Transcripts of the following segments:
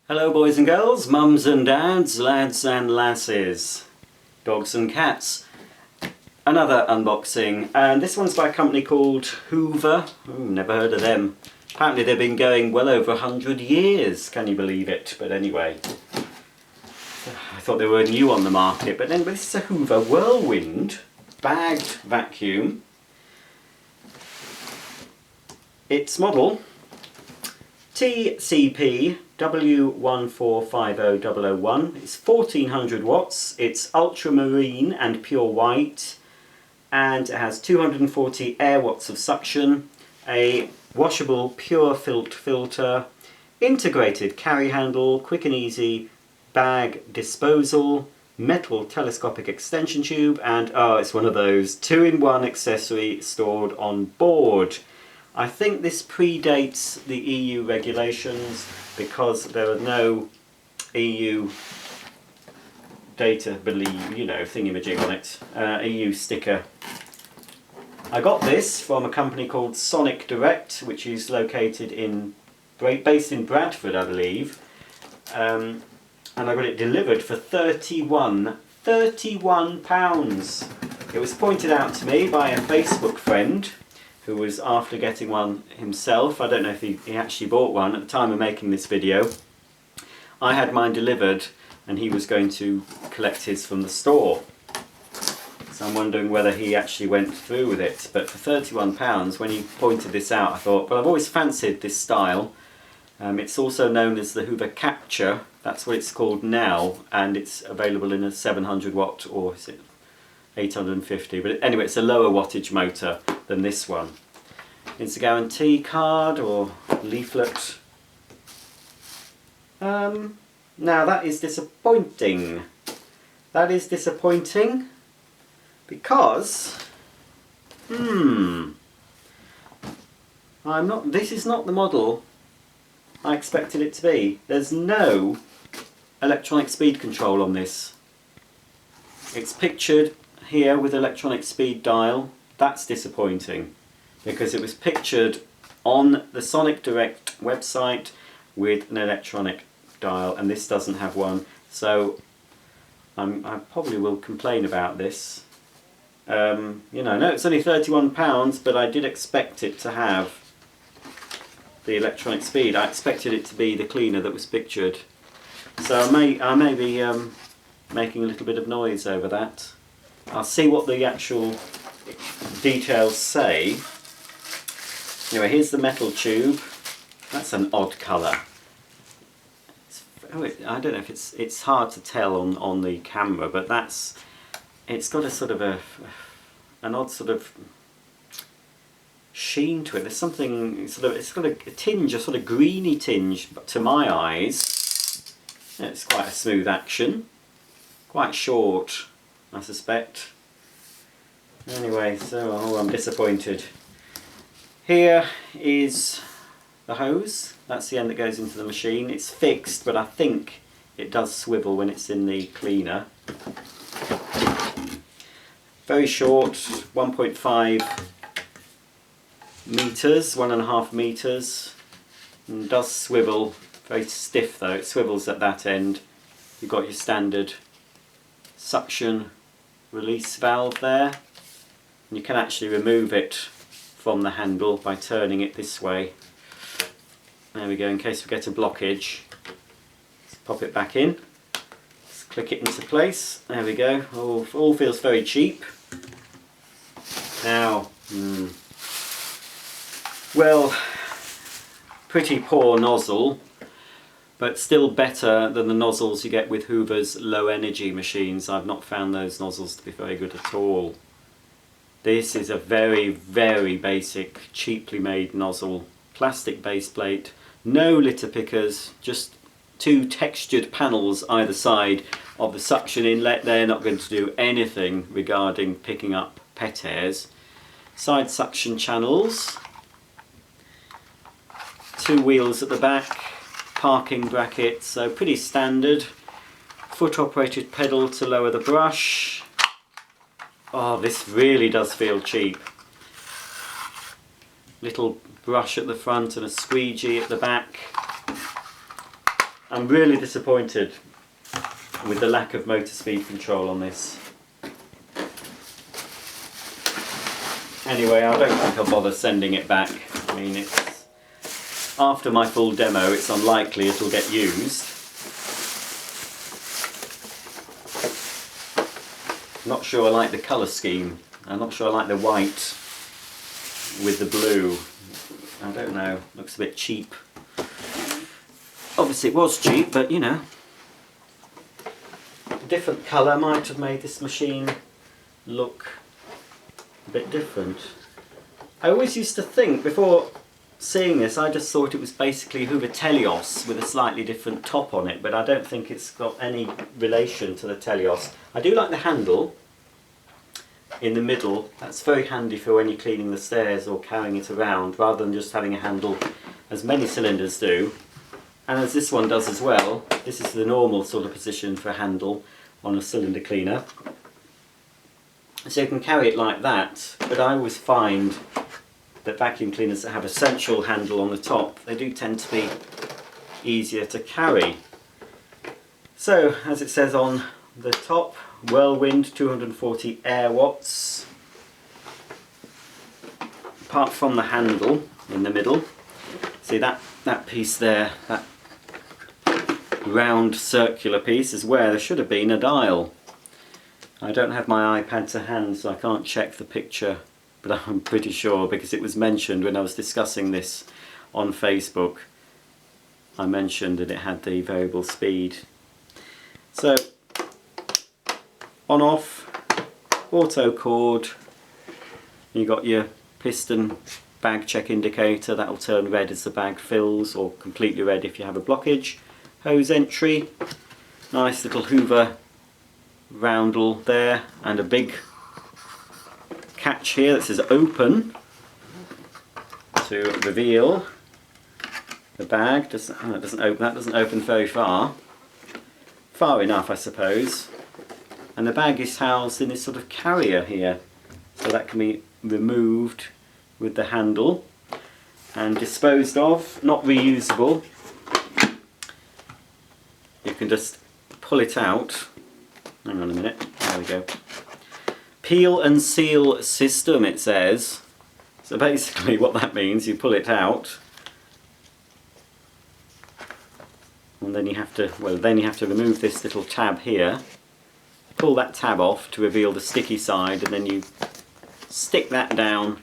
Hello boys and girls, mums and dads, lads and lasses, dogs and cats. Another unboxing, and this one's by a company called Hoover. Ooh, never heard of them. Apparently they've been going well over 100 years, can you believe it? But anyway, I thought they were new on the market, but anyway, this is a Hoover Whirlwind bagged vacuum. Its model TCPW1450 it's 1400 watts, it's ultramarine and pure white, and it has 240 air watts of suction, a washable pure filter, integrated carry handle, quick and easy bag disposal, metal telescopic extension tube, and it's one of those 2-in-1 accessory stored on board. I think this predates the EU regulations because there are no EU data, thingamajig on it, EU sticker. I got this from a company called Sonic Direct, which is located based in Bradford, I believe, and I got it delivered for £31. It was pointed out to me by a Facebook friend who was after getting one himself. I don't know if he actually bought one at the time of making this video. I had mine delivered and he was going to collect his from the store. So I'm wondering whether he actually went through with it. But for £31, when he pointed this out, I thought, well, I've always fancied this style. It's also known as the Hoover Capture. That's what it's called now, and it's available in a 700 watt, or is it 850, but anyway, it's a lower wattage motor than this one. It's a guarantee card or leaflet. Now that is disappointing. That is disappointing because this is not the model I expected it to be. There's no electronic speed control on this. It's pictured here with electronic speed dial. That's disappointing because it was pictured on the Sonic Direct website with an electronic dial, and this doesn't have one. So I probably will complain about this. No, it's only £31, but I did expect it to have the electronic speed. I expected it to be the cleaner that was pictured. So I may be making a little bit of noise over that. I'll see what the actual details say. Anyway, here's the metal tube. That's an odd colour. I don't know if it's hard to tell on the camera, but it's got a sort of an odd sort of sheen to it. There's something it's got a tinge, a sort of greeny tinge to my eyes. It's quite a smooth action, quite short, I suspect. Anyway, so I'm disappointed. Here is the hose. That's the end that goes into the machine. It's fixed, but I think it does swivel when it's in the cleaner. Very short, 1.5 meters, 1.5 meters. And does swivel. Very stiff though. It swivels at that end. You've got your standard suction release valve there, and you can actually remove it from the handle by turning it this way. There we go, in case we get a blockage. Let's pop it back in. Let's click it into place. There we go. All feels very cheap. Now, well, pretty poor nozzle, but still better than the nozzles you get with Hoover's low energy machines. I've not found those nozzles to be very good at all. This is a very, very basic, cheaply made nozzle. Plastic base plate, no litter pickers, just two textured panels either side of the suction inlet. They're not going to do anything regarding picking up pet hairs. Side suction channels, two wheels at the back, parking bracket, so pretty standard. Foot operated pedal to lower the brush. Oh, this really does feel cheap. Little brush at the front and a squeegee at the back. I'm really disappointed with the lack of motor speed control on this. Anyway, I don't think I'll bother sending it back. I mean, it's after my full demo, it's unlikely it'll get used. I'm not sure I like the colour scheme. I'm not sure I like the white with the blue. I don't know, looks a bit cheap. Obviously it was cheap, but you know, a different colour might have made this machine look a bit different. I always used to think, before seeing this, I just thought it was basically Hoover Telios with a slightly different top on it, but I don't think it's got any relation to the Telios. I do like the handle in the middle. That's very handy for when you're cleaning the stairs or carrying it around, rather than just having a handle as many cylinders do, and as this one does as well. This is the normal sort of position for a handle on a cylinder cleaner. So you can carry it like that, but I always find that vacuum cleaners that have a central handle on the top, they do tend to be easier to carry. So, as it says on the top, Whirlwind 240 air watts. Apart from the handle in the middle, see that piece there, that round circular piece is where there should have been a dial. I don't have my iPad to hand, so I can't check the picture, but I'm pretty sure, because it was mentioned when I was discussing this on Facebook. I mentioned that it had the variable speed. So, on off, auto cord, you've got your piston bag check indicator, that will turn red as the bag fills, or completely red if you have a blockage. Hose entry, nice little Hoover roundel there, and a big catch here that says open to reveal the bag. That doesn't open very far enough, I suppose. And the bag is housed in this sort of carrier here, so that can be removed with the handle and disposed of. Not reusable. You can just pull it out. Hang on a minute, there we go. Peel and seal system, it says. So basically what that means, you pull it out, and then you have to, remove this little tab here, pull that tab off to reveal the sticky side, and then you stick that down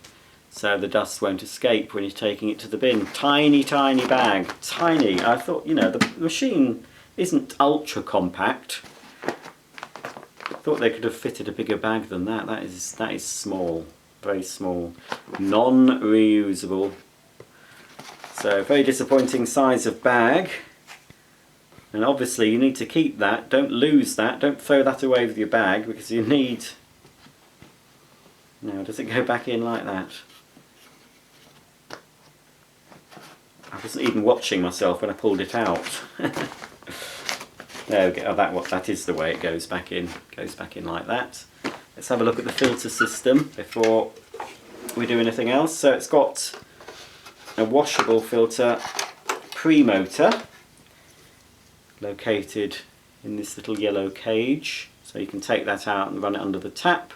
so the dust won't escape when you're taking it to the bin. Tiny, tiny bag, tiny. I thought, you know, the machine isn't ultra compact. I thought they could have fitted a bigger bag than that. That is small, very small, non-reusable. So very disappointing size of bag. And obviously you need to keep that. Don't lose that. Don't throw that away with your bag, because you need. Now, does it go back in like that? I wasn't even watching myself when I pulled it out. There we go. Oh, that is the way it goes back in. Goes back in like that. Let's have a look at the filter system before we do anything else. So it's got a washable filter pre-motor located in this little yellow cage. So you can take that out and run it under the tap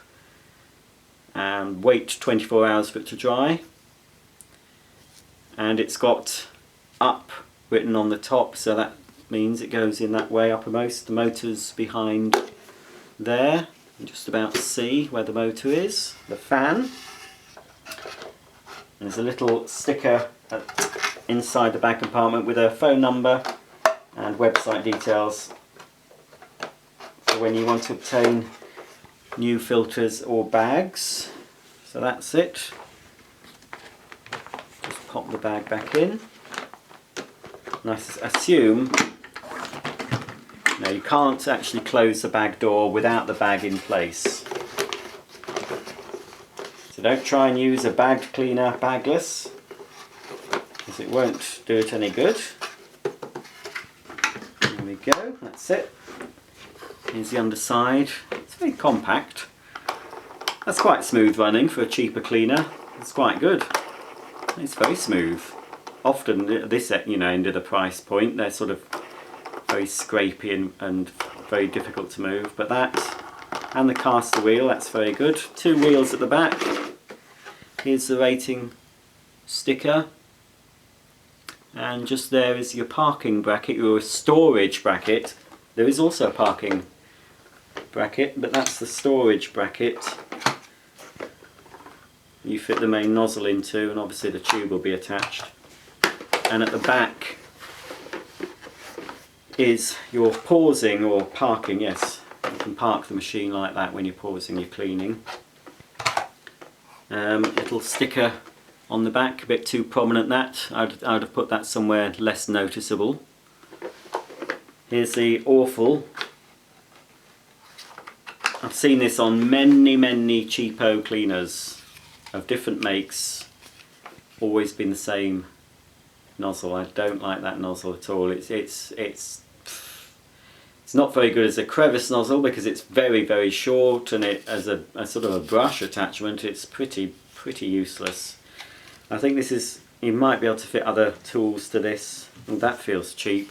and wait 24 hours for it to dry. And it's got up written on the top, so that means it goes in that way uppermost. The motor's behind there. You can just about see where the motor is. The fan. There's a little sticker inside the bag compartment with a phone number and website details for when you want to obtain new filters or bags. So that's it. Just pop the bag back in. And I assume, no, you can't actually close the bag door without the bag in place. So don't try and use a bagged cleaner bagless, because it won't do it any good. There we go, that's it. Here's the underside. It's very compact. That's quite smooth running for a cheaper cleaner. It's quite good. It's very smooth. Often at this end of the price point, they're sort of very scrapey and very difficult to move. But that, and the caster wheel, that's very good. 2 wheels at the back. Here's the rating sticker. And just there is your parking bracket, your storage bracket. There is also a parking bracket, but that's the storage bracket you fit the main nozzle into, and obviously the tube will be attached. And at the back is your pausing or parking. Yes, you can park the machine like that when you're pausing your cleaning. Little sticker on the back, a bit too prominent that. I'd have put that somewhere less noticeable. Here's the awful. I've seen this on many cheapo cleaners of different makes. Always been the same nozzle. I don't like that nozzle at all. It's not very good as a crevice nozzle because it's very short, and it as a sort of a brush attachment it's pretty useless. I think this is, you might be able to fit other tools to this, and that feels cheap.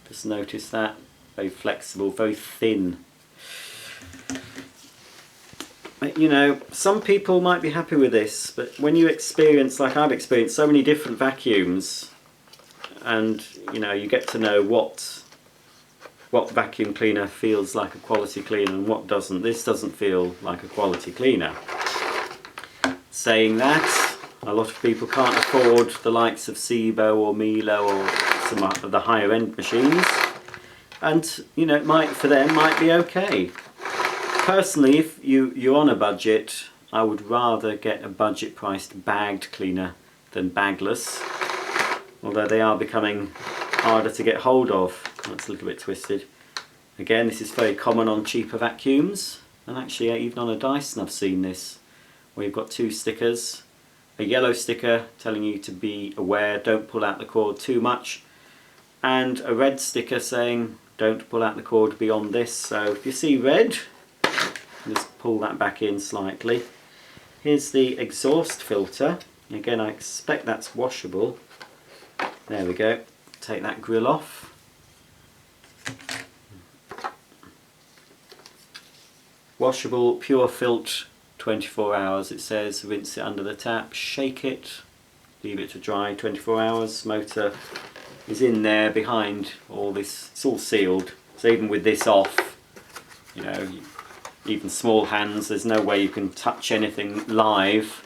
Just notice that. Very flexible, very thin. You know, some people might be happy with this, but when you experience, like I've experienced, so many different vacuums, and you know, you get to know what vacuum cleaner feels like a quality cleaner and what doesn't. This doesn't feel like a quality cleaner. Saying that, a lot of people can't afford the likes of Sibo or Milo or some of the higher end machines, and you know, for them might be okay. Personally, if you're on a budget, I would rather get a budget priced bagged cleaner than bagless, although they are becoming harder to get hold of. That's a little bit twisted. Again, this is very common on cheaper vacuums, and actually even on a Dyson I've seen this, where you've got 2 stickers, a yellow sticker telling you to be aware, don't pull out the cord too much, and a red sticker saying don't pull out the cord beyond this. So if you see red, just pull that back in slightly. Here's the exhaust filter. Again, I expect that's washable. There we go. Take that grill off. Washable, pure filter, 24 hours it says. Rinse it under the tap, shake it, leave it to dry 24 hours. Motor is in there behind all this. It's all sealed. So even with this off, you know, even small hands, there's no way you can touch anything live.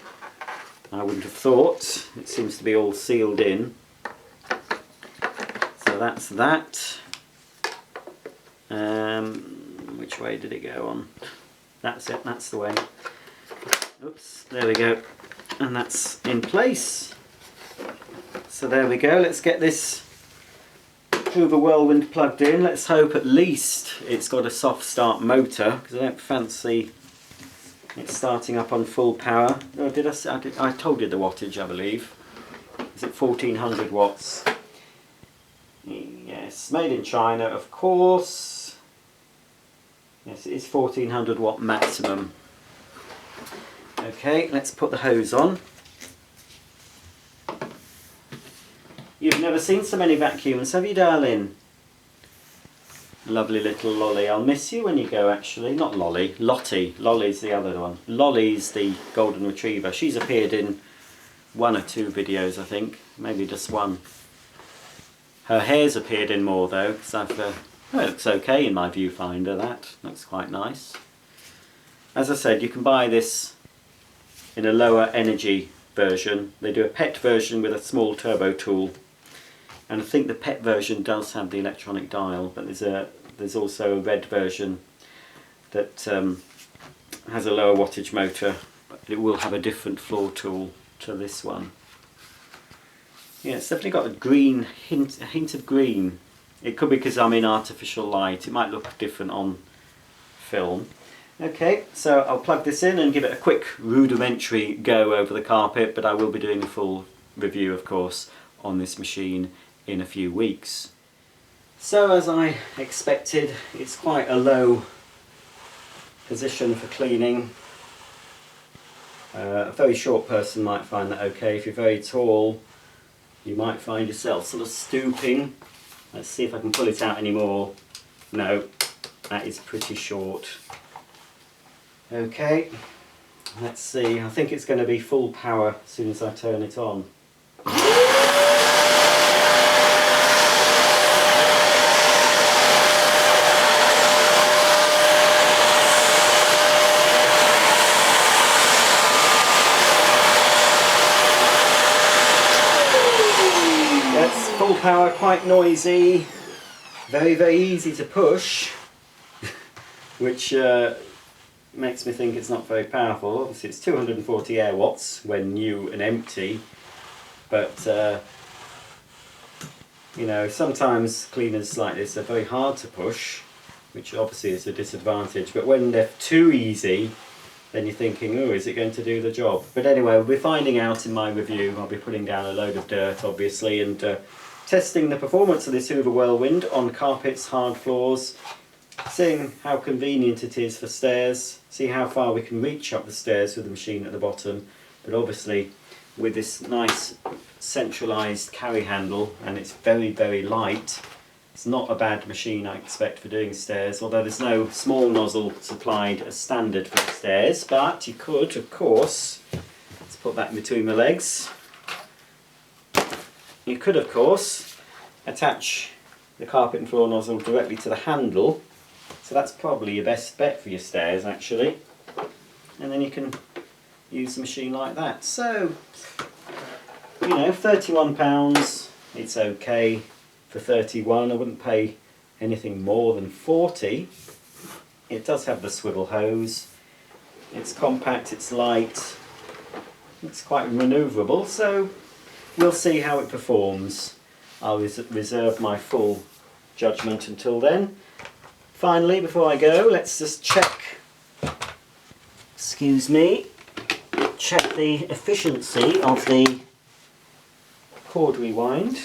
I wouldn't have thought. It seems to be all sealed in. So that's that. Which way did it go on? That's it, that's the way. Oops, there we go. And that's in place. So there we go. Let's get this Hoover Whirlwind plugged in. Let's hope at least it's got a soft start motor, because I don't fancy it starting up on full power. Oh, I told you the wattage, I believe. Is it 1400 watts? Yes, made in China, of course. Yes, it is 1400 watt maximum. Okay, let's put the hose on. You've never seen so many vacuums, have you, darling? Lovely little Lolly. I'll miss you when you go, actually. Not Lolly, Lottie. Lolly's the other one. Lolly's the golden retriever. She's appeared in 1 or 2 videos, I think. Maybe just 1. Her hair's appeared in more, though, because it looks okay in my viewfinder, that. Looks quite nice. As I said, you can buy this in a lower energy version. They do a PET version with a small turbo tool. And I think the PET version does have the electronic dial, but there's also a red version that has a lower wattage motor, but it will have a different floor tool to this one. Yeah, it's definitely got a green hint, a hint of green. It could be because I'm in artificial light. It might look different on film. Okay, so I'll plug this in and give it a quick rudimentary go over the carpet, but I will be doing a full review, of course, on this machine in a few weeks. So as I expected, it's quite a low position for cleaning. A very short person might find that okay. If you're very tall, you might find yourself sort of stooping Let's see if I can pull it out anymore. No, that is pretty short. Okay, let's see. I think it's going to be full power as soon as I turn it on. That's full power, quite noisy, very easy to push, which makes me think it's not very powerful. Obviously it's 240 air watts when new and empty, but you know, sometimes cleaners like this are very hard to push, which obviously is a disadvantage, but when they're too easy then you're thinking, oh, is it going to do the job? But anyway, we'll be finding out in my review. I'll be putting down a load of dirt obviously and testing the performance of this Hoover Whirlwind on carpets, hard floors, seeing how convenient it is for stairs, see how far we can reach up the stairs with the machine at the bottom. But obviously with this nice centralised carry handle, and it's very light, it's not a bad machine I expect for doing stairs, although there's no small nozzle supplied as standard for the stairs, but you could, of course, let's put that in between the legs, you could of course attach the carpet and floor nozzle directly to the handle, so that's probably your best bet for your stairs actually, and then you can use the machine like that. So, you know, £31, it's okay. For 31, I wouldn't pay anything more than 40. It does have the swivel hose. It's compact, it's light, it's quite manoeuvrable, so we'll see how it performs. I'll reserve my full judgment until then. Finally, before I go, let's just check, excuse me, check the efficiency of the cord rewind.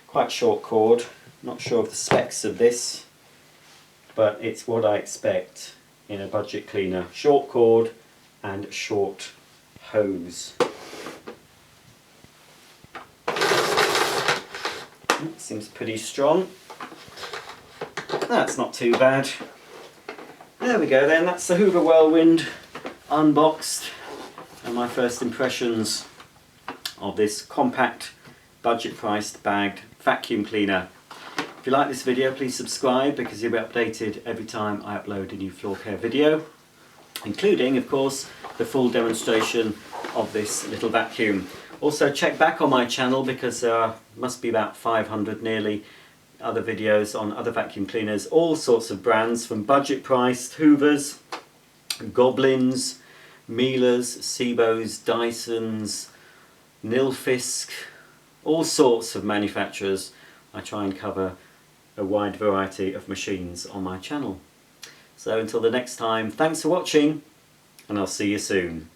Quite short cord, not sure of the specs of this, but it's what I expect in a budget cleaner. Short cord and short hose. Seems pretty strong. That's not too bad. There we go then, that's the Hoover Whirlwind unboxed and my first impressions of this compact budget priced bagged vacuum cleaner. If you like this video, please subscribe because you'll be updated every time I upload a new floor care video, including of course the full demonstration of this little vacuum. Also check back on my channel because there must be about 500 nearly other videos on other vacuum cleaners, all sorts of brands from budget priced Hoovers, Goblins, Miele's, Seebo's, Dyson's, Nilfisk, all sorts of manufacturers. I try and cover a wide variety of machines on my channel. So until the next time, thanks for watching and I'll see you soon.